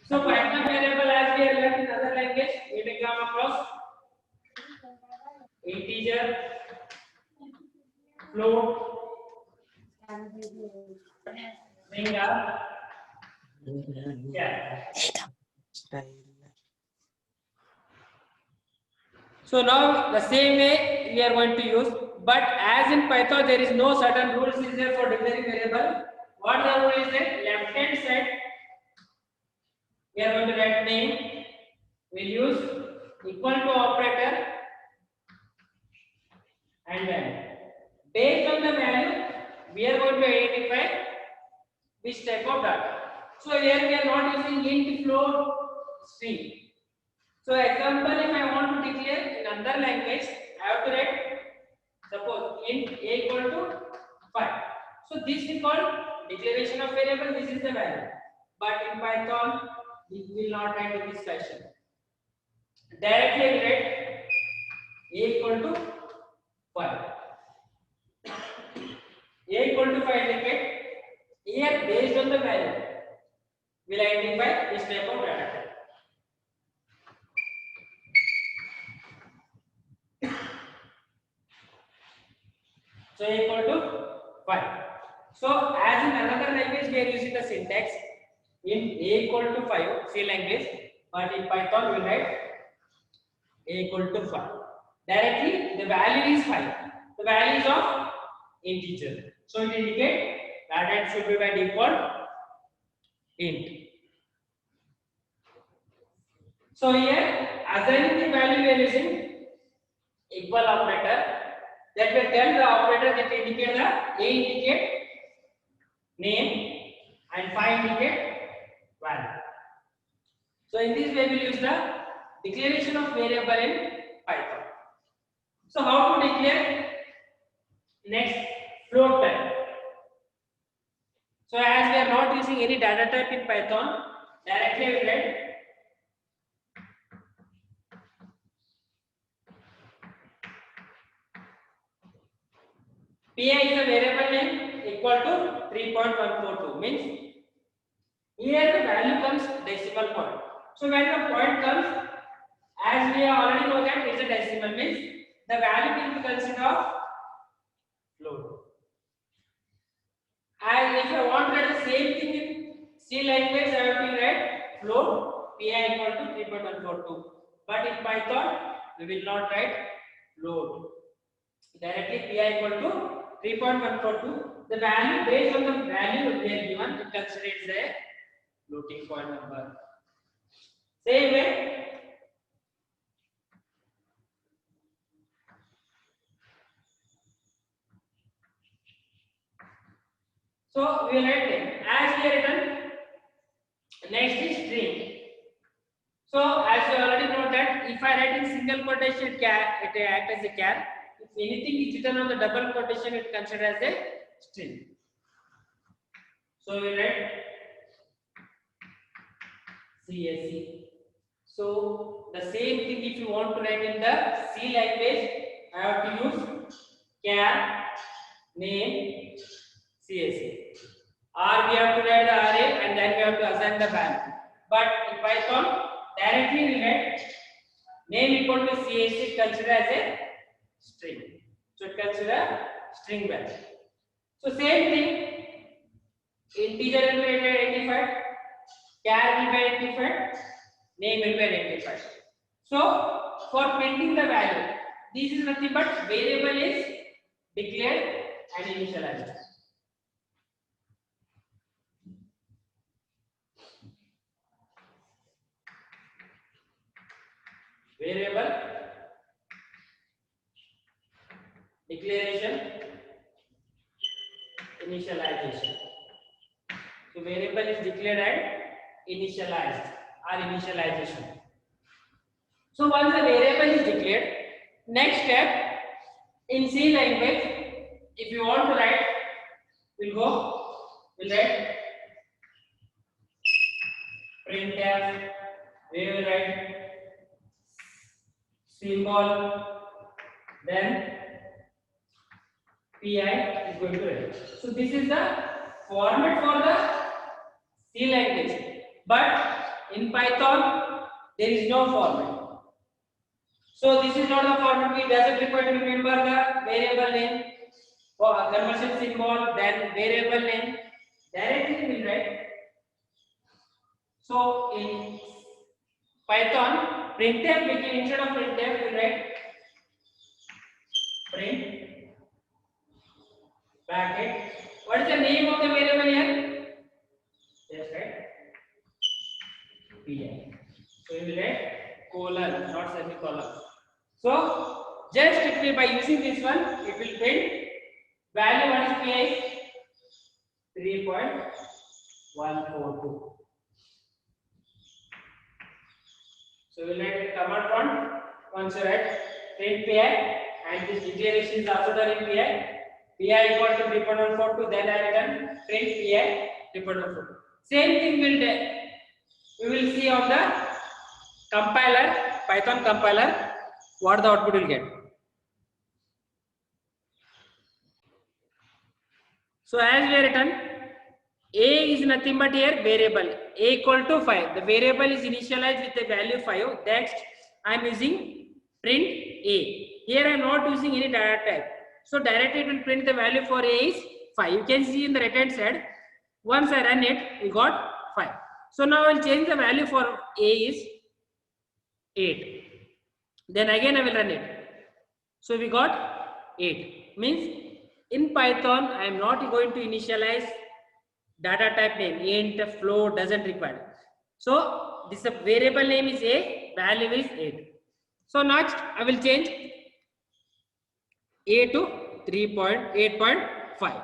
So Python variable, as we have learned in other language, we may come across integer, float, string, yeah. So now the same way we are going to use, but as in Python there is no certain rules is there for declaring variable. What the rule is that left hand side we are going to write name. We'll use equal to operator and value. Based on the value, we are going to identify which type of data. So here we are not using int, float, string. So example, if I want to declare in another language, I have to write suppose int a equal to 5. So this we call declaration of variable. This is the value. But in Python, we will not write in this fashion. Directly we write a equal to 5. A equal to 5 indicate here based on the value will identify this type of data type. So A equal to 5. So as in another language we are using the syntax in A equal to 5 C language, but in Python we write A equal to 5. Directly the value is 5. The value is of integer. So it indicates that it should be by default int. So here assigning the value we are using equal operator that will tell the operator that indicate the A indicate name and 5 indicate value. So in this way we will use the declaration of variable in Python. So how to declare? Next, float type. So as we are not using any data type in Python, directly we write pi is a variable name equal to 3.142 means here the value comes decimal point. So when the point comes, as we already know that it's a decimal means the value will be considered of float. And if I want to write the same thing in C language, I have to write float pi equal to 3.142. But in Python, we will not write float. Directly pi equal to 3.142. The value based on the value we are given, it considers a floating point number. Same way. So we will write them as we are written. Next is string. So as you already know that if I write in single quotation, it acts as a char. If anything is written on the double quotation, it considered as a string. So we write CSC. So the same thing if you want to write in the C language, I have to use char name CSC. Or we have to write the array and then we have to assign the value. But in Python, directly we write name equal to CSC consider as a string. So it consider string value. So same thing, integer will be identified, char will be identified, name will be identified. So for printing the value, this is nothing but variable is declared and initialized. Variable declaration initialization. So variable is declared and initialized or initialization. So once the variable is declared, next step in C language, if you want to write, we'll write printf, we will write symbol, then pi is going to write. So this is the format for the C language. But In Python, there is no format. So this is not the format. We doesn't require to remember the variable name or conversion symbol, then variable name. Directly we will write. So in Python, printf, we can instead of printf, we will write print bracket. What is the name of the variable here? Just write pi. So we will write colon, not semicolon. So just if by using this one, it will print value. What is pi? 3.142. So we will write command prompt. Once you write print pi, and this declaration is also done in pi. Pi equal to 3.142. Then I return print pi 3.142. Same thing we will see on the compiler, Python compiler, what the output will get. So as we are written, a is nothing but here variable a equal to 5. The variable is initialized with the value 5. Next, I am using print a. Here I am not using any data type. So directly it will print the value for a is 5. You can see in the right hand side. Once I run it, we got 5. So now I will change the value for a is 8. Then again I will run it. So we got 8. Means in Python I am not going to initialize data type name. Int, float doesn't require. So this variable name is a, value is 8. So next I will change a to 8.5.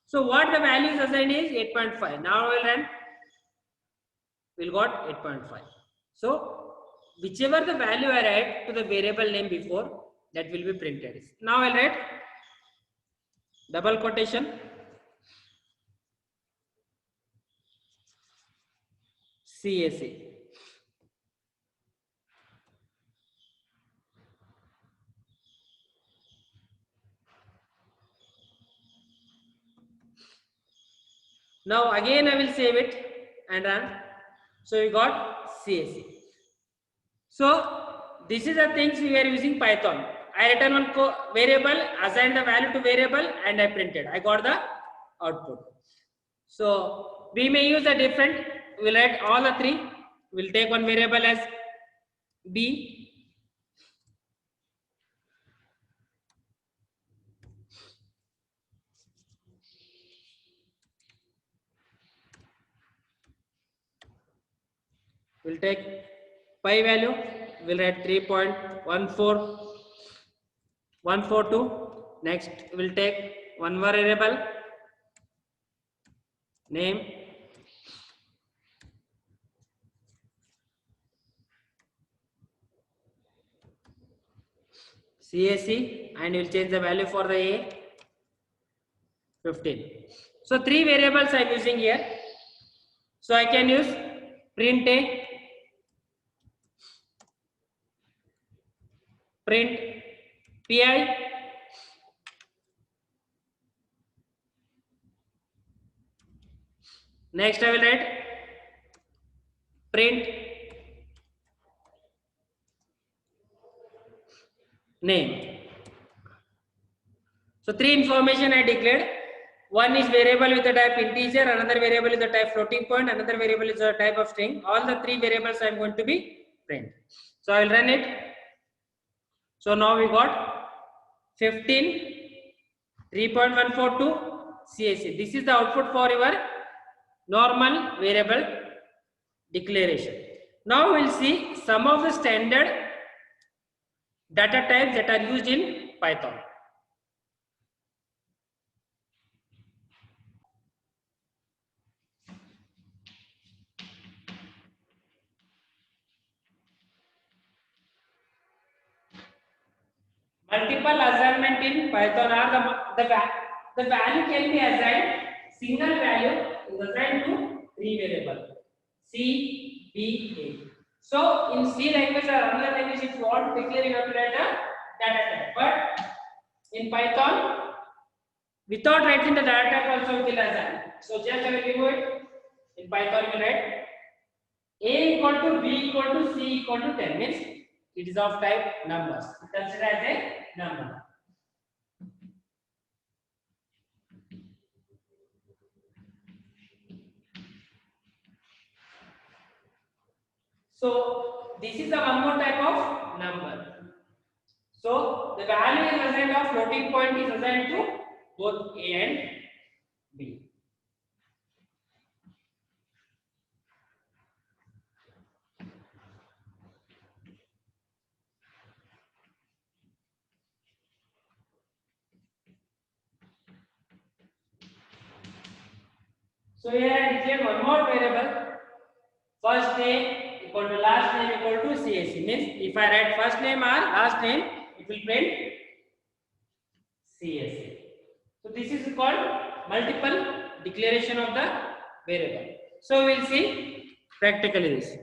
So what the value is assigned is 8.5. Now I will run. We'll got 8.5. So whichever the value I write to the variable name before, that will be printed. Now I'll write double quotation CAC. Now again I will save it and run. So we got CAC. So this is the things we were using Python. I written one variable, assigned the value to variable, and I printed. I got the output. So we may use a different. We'll write all the three. We'll take one variable as B. We'll take pi value. We'll write 3.14142. Next, we'll take one more variable name. CAC, and we'll change the value for the A 15. So three variables I'm using here. So I can use print A, print pi, next I will write print name. So three information I declared. One is variable with the type integer, another variable with the type floating point, another variable is a type of string. All the three variables I am going to be print. So I will run it. So now we got 15, 3.142 CAC. This is the output for your normal variable declaration. Now we will see some of the standard data types that are used in Python. Multiple assignment in Python are the value can be assigned. Single value is assigned to three variables C, B, A. So in C language or another language, if you want to declare, you have to write a data type. But in Python, without writing the data type also we will assign. So just I will remove it. In Python, you will write A equal to B equal to C equal to 10 means it is of type numbers. Consider as a number. So this is the one more type of number. So the value is assigned of floating point is assigned to both A and B. So here I declare one more variable. First name equal to last name equal to CSC. Means if I write first name or last name, it will print CSC. So this is called multiple declaration of the variable. So we will see practically this.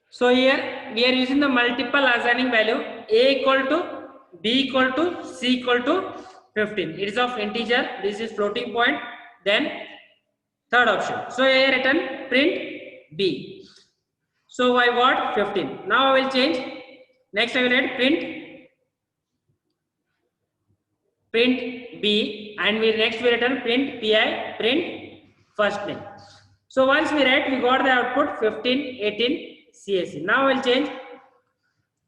So here we are using the multiple assigning value A equal to B equal to C equal to 15. It is of integer. This is floating point. Then third option. So here written print B. So I got 15. Now I will change. Next I will write print B, and we next we return print PI, print first name. So once we write, we got the output 15, 18 CSC. Now I will change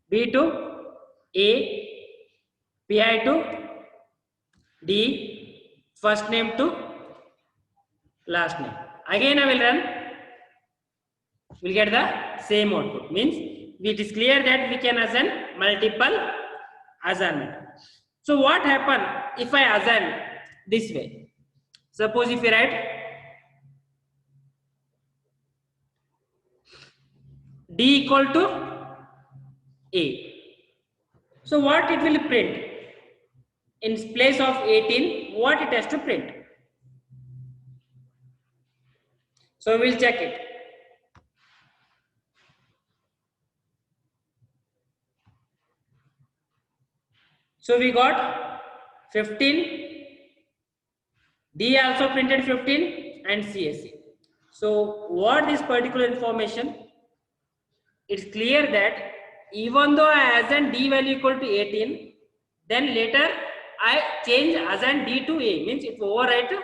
B to A, PI to D, first name to last name. Again I will run. We'll get the same output. Means it is clear that we can assign multiple assignment. So what happen if I assign this way? Suppose if we write D equal to A. So what it will print? In place of 18, what it has to print? So we will check it. So we got 15, D also printed 15 and CSC. So what this particular information? It's clear that even though I assign D value equal to 18, then later I change assign D to A, means if overwrite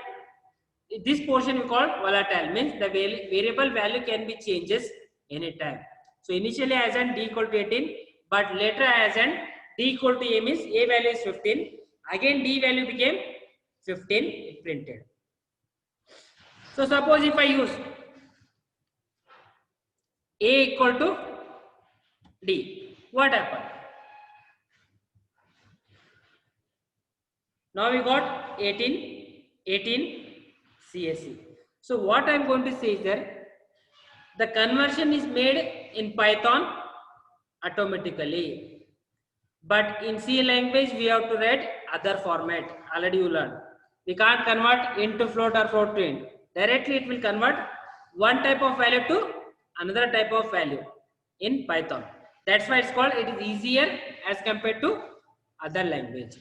this portion we call volatile, means the variable value can be changes anytime. So initially I assign D equal to 18, but later I assign D equal to A, means A value is 15. Again D value became 15, it printed. So suppose if I use A equal to D, what happened? Now we got 18 CSC. So what I am going to say is that the conversion is made in Python automatically, but in C language we have to write other format. Already you learned. We can't convert into float or float to int. Directly it will convert one type of value to another type of value in Python. That's why it's called, it is easier as compared to other language.